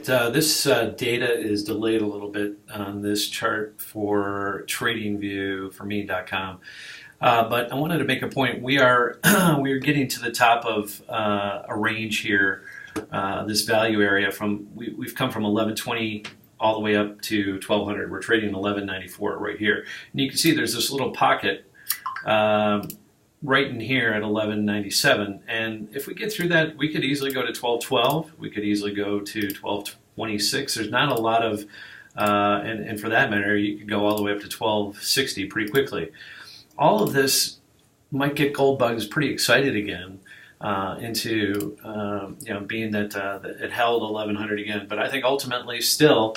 This data is delayed a little bit on this chart for TradingView for me.com. But I wanted to make a point. We are we are getting to the top of a range here, this value area. We've come from 1120 all the way up to 1200. We're trading 1194 right here, and you can see there's this little pocket right in here at 1197. And if we get through that, we could easily go to 1212. We could easily go to 1226. There's not a lot of, and for that matter, you could go all the way up to 1260 pretty quickly. All of this might get gold bugs pretty excited again into being that it held 1100 again. But I think ultimately, still,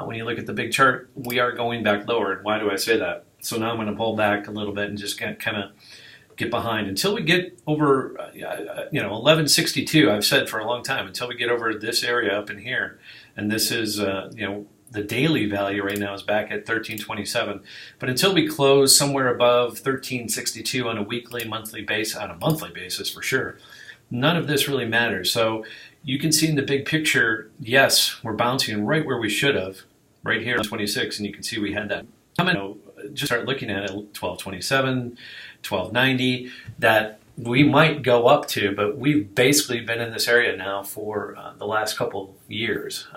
when you look at the big chart, we are going back lower. And why do I say that? So now I'm going to pull back a little bit and just kind of get behind until we get over 1162. I've said for a long time, until we get over this area up in here, and this is the daily value right now is back at 1327. But until we close somewhere above 1362 on a monthly basis for sure, none of this really matters. So you can see in the big picture, yes, we're bouncing right where we should have, right here on 26, and you can see we had that. Just start looking at it, 1227, 1290, that we might go up to, but we've basically been in this area now for the last couple years.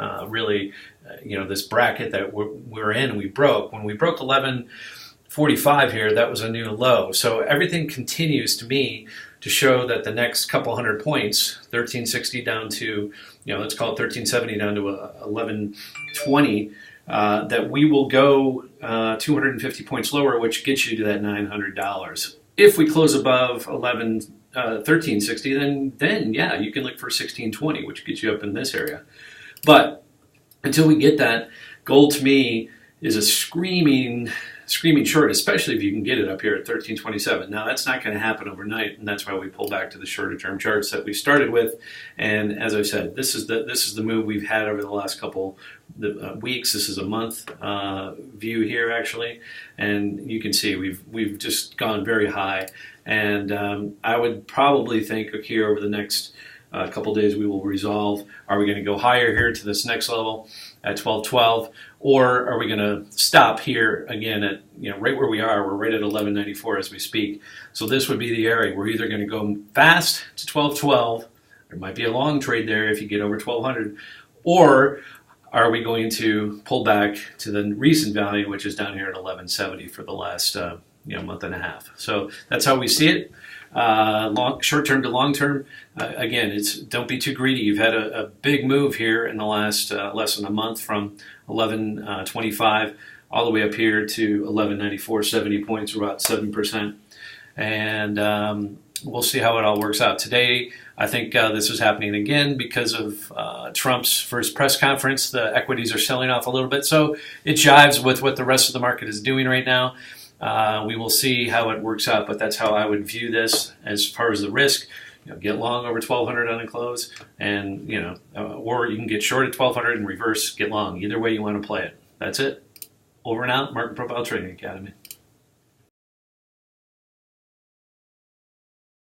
This bracket that we're in, we broke. When we broke 1145 here, that was a new low. So everything continues to me to show that the next couple hundred points, 1360 down to, let's call it 1370 down to 1120, that we will go 250 points lower, which gets you to that $900. If we close above 1360, then yeah, you can look for 1620, which gets you up in this area. But until we get that, gold to me is a screaming short, especially if you can get it up here at 1327. Now that's not going to happen overnight, and that's why we pull back to the shorter term charts that we started with. And as I said, this is the move we've had over the last couple weeks. This is a month view here actually, and you can see we've just gone very high. And I would probably think here over the next couple days we will resolve. Are we going to go higher here to this next level at 1212, or are we going to stop here again at right where we are? We're right at 1194 as we speak. So this would be the area. We're either going to go fast to 1212. There might be a long trade there if you get over 1200, or are we going to pull back to the recent value, which is down here at 1170 for the last month and a half? So that's how we see it. Short term to long term, again, don't be too greedy. You've had a big move here in the last less than a month from 1125 all the way up here to 1194, 70 points, or about 7%. And we'll see how it all works out. Today, I think this is happening again because of Trump's first press conference. The equities are selling off a little bit, so it jives with what the rest of the market is doing right now. We will see how it works out, but that's how I would view this as far as the risk. Get long over 1200 on a close, and or you can get short at 1200 and reverse, get long. Either way you want to play it. That's it. Over and out. Market Profile Trading Academy.